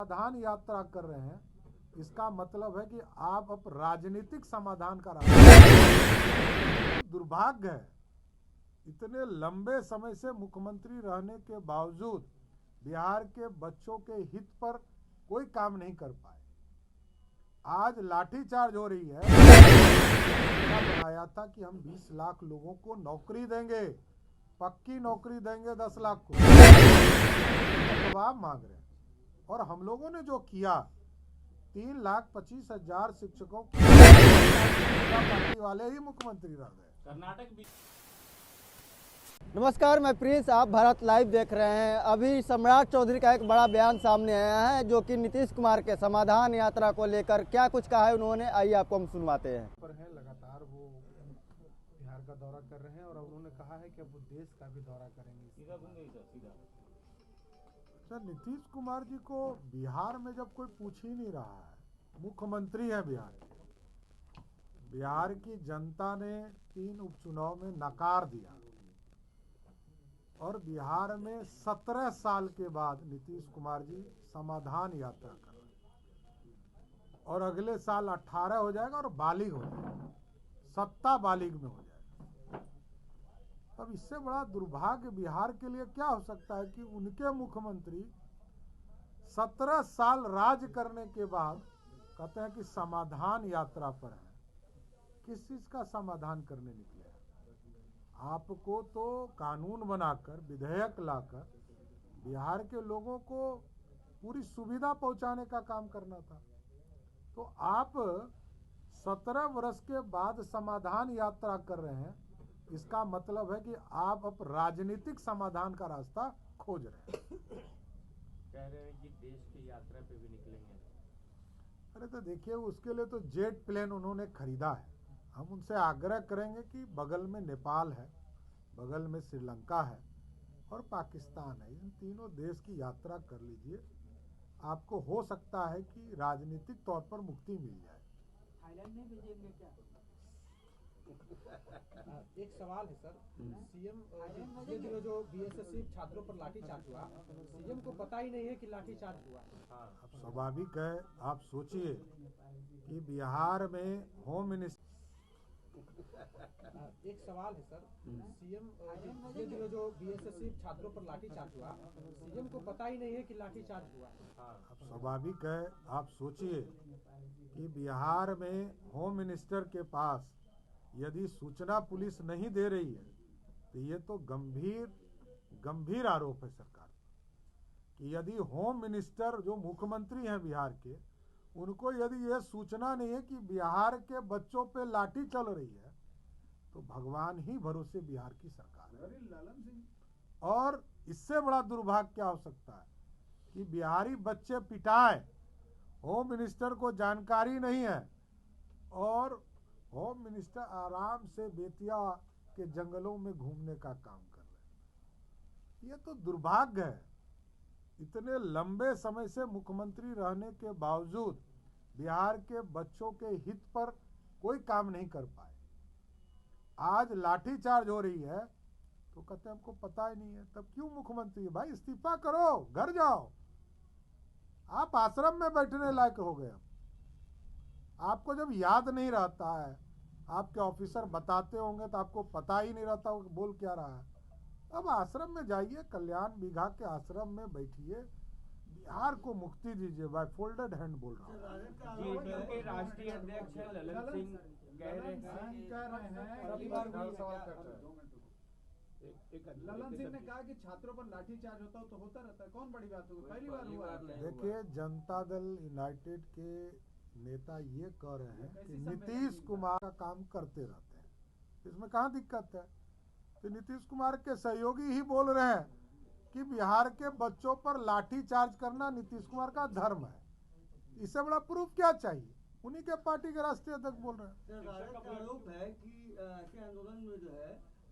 समाधान यात्रा कर रहे हैं, इसका मतलब है कि आप अब राजनीतिक समाधान का रास्ता। दुर्भाग्य है, इतने लंबे समय से मुख्यमंत्री रहने के बावजूद बिहार के बच्चों के हित पर कोई काम नहीं कर पाए। आज लाठीचार्ज हो रही है। बनाया था कि हम 20 लाख लोगों को नौकरी देंगे, पक्की नौकरी देंगे 10 लाख को। जवाब मांग रहे हैं और हम लोगों ने जो किया 3,25,000 शिक्षकों की पार्टी वाले ही मुख्यमंत्री रह गए। कर्नाटक भी। नमस्कार, मैं प्रिंस, आप भारत लाइव देख रहे हैं। अभी सम्राट चौधरी का एक बड़ा बयान सामने आया है जो कि नीतीश कुमार के समाधान यात्रा को लेकर क्या कुछ कहा है उन्होंने, आइए आपको हम सुनवाते हैं। पर है लगातार वो बिहार का दौरा कर रहे हैं और उन्होंने कहा है कि अब वो देश का भी दौरा करेंगे। सर, नीतीश कुमार जी को बिहार में जब कोई पूछ ही नहीं रहा है, मुख्यमंत्री है बिहार के, बिहार की जनता ने 3 उपचुनाव में नकार दिया और बिहार में 17 साल के बाद नीतीश कुमार जी समाधान यात्रा कर रहे हैं और अगले साल 18 हो जाएगा और बालिग हो जाएगा, सत्ता बालिग में हो जाएगा। अब इससे बड़ा दुर्भाग्य बिहार के लिए क्या हो सकता है कि उनके मुख्यमंत्री 17 साल राज करने के बाद कहते हैं कि समाधान यात्रा पर है। किस चीज का समाधान करने निकले? आपको तो कानून बनाकर, विधेयक लाकर बिहार के लोगों को पूरी सुविधा पहुंचाने का काम करना था। तो आप 17 वर्ष के बाद समाधान यात्रा कर रहे हैं, इसका मतलब है कि आप अब राजनीतिक समाधान का रास्ता खोज रहे हैं। कह रहे हैं कि देश की यात्रा पे भी निकलेंगे। अरे तो देखिए, उसके लिए तो जेट प्लेन उन्होंने खरीदा है। हम उनसे आग्रह करेंगे कि बगल में नेपाल है, बगल में श्रीलंका है और पाकिस्तान है, इन तीनों देश की यात्रा कर लीजिए। आपको हो सकता है कि राजनीतिक तौर पर मुक्ति मिल जाए। थाईलैंड में भेजेंगे क्या? एक सवाल है सर, सीएम पिछले दिनों जो बीएसएससी छात्रों पर लाठीचार्ज हुआ, सीएम को पता ही नहीं है कि लाठीचार्ज हुआ। अब स्वाभाविक है, आप सोचिए कि बिहार में होम मिनिस्टर। एक सवाल है सर, सीएम पिछले दिनों जो बीएसएससी छात्रों पर लाठीचार्ज हुआ, सीएम को पता ही नहीं है कि लाठीचार्ज हुआ। अब स्वाभाविक है, आप सोचिए कि बिहार में होम मिनिस्टर के पास यदि सूचना पुलिस नहीं दे रही है तो ये तो गंभीर आरोप है सरकार कि यदि होम मिनिस्टर जो मुख्यमंत्री हैं बिहार के, उनको यदि ये सूचना नहीं है कि बिहार के बच्चों पे लाठी चल रही है तो भगवान ही भरोसे बिहार की सरकार है। और इससे बड़ा दुर्भाग्य क्या हो सकता है कि बिहारी बच्चे पिटाए, होम मिनिस्टर को जानकारी नहीं है और होम मिनिस्टर आराम से बेतिया के जंगलों में घूमने का काम कर रहे हैं। ये तो दुर्भाग्य है, इतने लंबे समय से मुख्यमंत्री रहने के बावजूद बिहार के बच्चों के हित पर कोई काम नहीं कर पाए। आज लाठीचार्ज हो रही है तो कहते हैं हमको पता ही नहीं है। तब क्यों मुख्यमंत्री? भाई इस्तीफा करो, घर जाओ, आप आश्रम में बैठने लायक हो गए। आपको जब याद नहीं रहता है, आपके ऑफिसर बताते होंगे तो आपको पता ही नहीं रहता वो बोल क्या रहा है। अब आश्रम में जाइए, कल्याण बीघा के आश्रम में बैठिए, बिहार को मुक्ति दीजिए। भाई फोल्डेड हैंड बोल रहा हूँ। जेडीयू के राष्ट्रीय अध्यक्ष हैं ललन सिंह कह रहे हैं ललन सिंह ने कहा कि छात्रों पर लाठीचार्ज होता तो होता रहता है, कौन बड़ी बात होगी, पहली बार हुआ है। देखिए, जनता दल यूनाइटेड के नेता ये कह रहे हैं कि नीतीश कुमार का काम करते रहते हैं, इसमें कहाँ दिक्कत है? तो नीतीश कुमार के सहयोगी ही बोल रहे हैं कि बिहार के बच्चों पर लाठीचार्ज करना नीतीश कुमार का धर्म है। इससे बड़ा प्रूफ क्या चाहिए? उन्हीं के पार्टी के राष्ट्रीय अध्यक्ष बोल रहे हैं। राजद का आरोप है कि ऐसे आंदोलन में जो है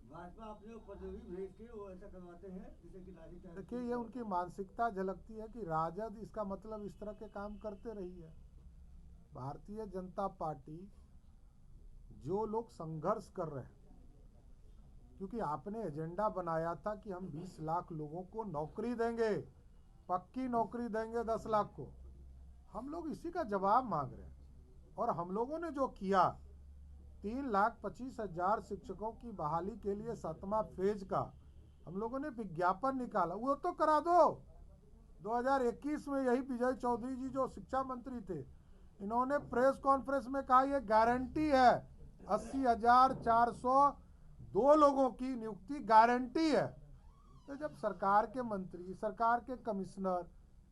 भाजपा अपने उपद्रवी भेज के वो ऐसा करवाते हैं जिससे कि लाठीचार्ज। देखिए, ये उनकी मानसिकता झलकती है कि राजद, इसका मतलब इस तरह के काम करते रही है। भारतीय जनता पार्टी, जो लोग संघर्ष कर रहे हैं, क्योंकि आपने एजेंडा बनाया था कि हम 20 लाख लोगों को नौकरी देंगे, पक्की नौकरी देंगे 10 लाख को। हम लोग इसी का जवाब मांग रहे हैं। और हम लोगों ने जो किया 3,25,000 शिक्षकों की बहाली के लिए 7वां फेज का हम लोगों ने विज्ञापन निकाला, वो तो करा दो। 2021 में यही विजय चौधरी जी जो शिक्षा मंत्री थे, इन्होंने प्रेस कॉन्फ्रेंस में कहा ये गारंटी है, 80,402 लोगों की नियुक्ति गारंटी है। तो जब सरकार के मंत्री, सरकार के कमिश्नर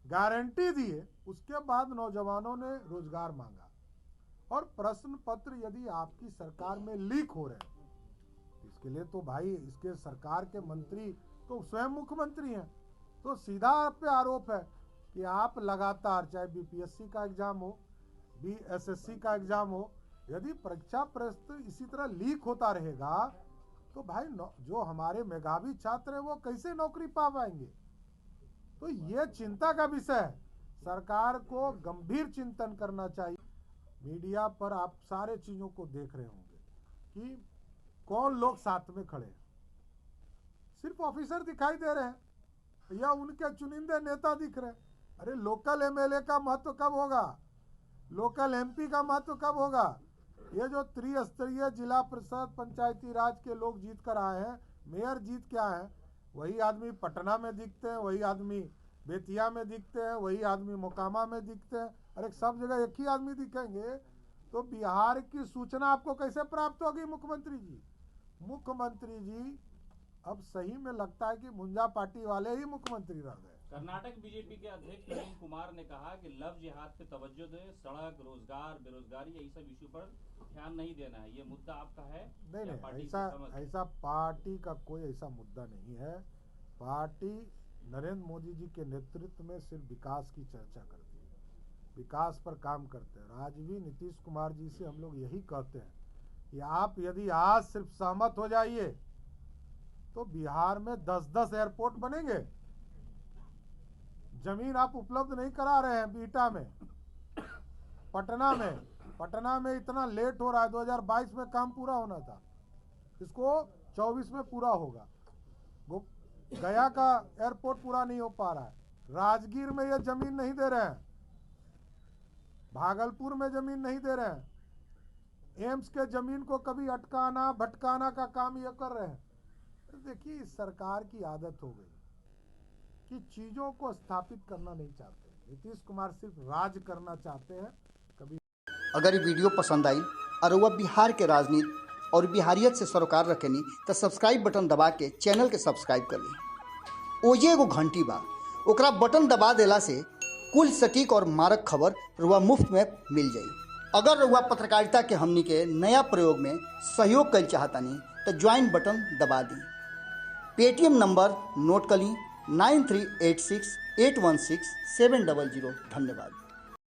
गारंटी दिए, उसके बाद नौजवानों ने रोजगार मांगा। और प्रश्न पत्र यदि आपकी सरकार में लीक हो रहे हैं, इसके लिए तो भाई इसके सरकार के मंत्री तो स्वयं मुख्यमंत्री हैं, तो सीधा आप पे आरोप है कि आप लगातार, चाहे बीपीएससी का एग्जाम हो, बीएसएससी का एग्जाम हो, यदि परीक्षा प्रश्न इसी तरह लीक होता रहेगा तो भाई जो हमारे मेधावी छात्र हैं वो कैसे नौकरी पा पाएंगे। तो ये चिंता का विषय है। सरकार को गंभीर चिंतन करना चाहिए। मीडिया पर आप सारे चीजों को देख रहे होंगे कि कौन लोग साथ में खड़े हैं, सिर्फ ऑफिसर दिखाई दे रहे हैं या उनके चुनिंदे नेता दिख रहे हैं। अरे लोकल एमएलए का महत्व कब होगा, लोकल एमपी का महत्व कब होगा। ये जो त्रिस्तरीय जिला परिषद पंचायती राज के लोग जीत कर आए हैं, मेयर जीत के आए हैं, वही आदमी पटना में दिखते हैं, वही आदमी बेतिया में दिखते हैं, वही आदमी मोकामा में दिखते हैं। अरे सब जगह एक ही आदमी दिखेंगे तो बिहार की सूचना आपको कैसे प्राप्त होगी। मुख्यमंत्री जी अब सही में लगता है कि मुंजा पार्टी वाले ही मुख्यमंत्री रह गए। कर्नाटक बीजेपी के अध्यक्ष नवीन कुमार ने कहा कि लव जिहाद पे तवज्जो दें, सड़क, रोजगार, बेरोजगारी, यही सब इश्यू पर ध्यान नहीं देना है। ये मुद्दा आपका है? नहीं, ऐसा पार्टी का कोई ऐसा मुद्दा नहीं है। पार्टी नरेंद्र मोदी जी के नेतृत्व में सिर्फ विकास की चर्चा करती है, विकास पर काम करते हैं। आज भी नीतीश कुमार जी से हम लोग यही कहते हैं कि आप यदि आज सिर्फ सहमत हो जाइए तो बिहार में 10-10 एयरपोर्ट बनेंगे। जमीन आप उपलब्ध नहीं करा रहे हैं बीटा में, पटना में इतना लेट हो रहा है। 2022 में काम पूरा होना था, इसको 24 में पूरा होगा। गया का एयरपोर्ट पूरा नहीं हो पा रहा है, राजगीर में ये जमीन नहीं दे रहे हैं, भागलपुर में जमीन नहीं दे रहे हैं, एम्स के जमीन को कभी अटकाना भटकाना का काम ये कर रहे हैं। तो देखिए इस सरकार की आदत हो गई कि चीजों को स्थापित करना नहीं चाहते। नीतीश कुमार सिर्फ राज करना चाहते हैं। कभी अगर ये वीडियो पसंद आई और वह बिहार के राजनीति और बिहारियत से सरोकार रखेनी तो सब्सक्राइब बटन दबा के चैनल के सब्सक्राइब कर ली। ओजे एगो घंटी बा, ओकरा बटन दबा देला से कुल सटीक और मारक खबर रुआ मुफ्त में मिल जाई। अगर रुआ पत्रकारिता के हमनी के नया प्रयोग में सहयोग कर चाहतानी तो ज्वाइन बटन दबा दी। पेटीएम नंबर नोट कर ली 9386816700। धन्यवाद।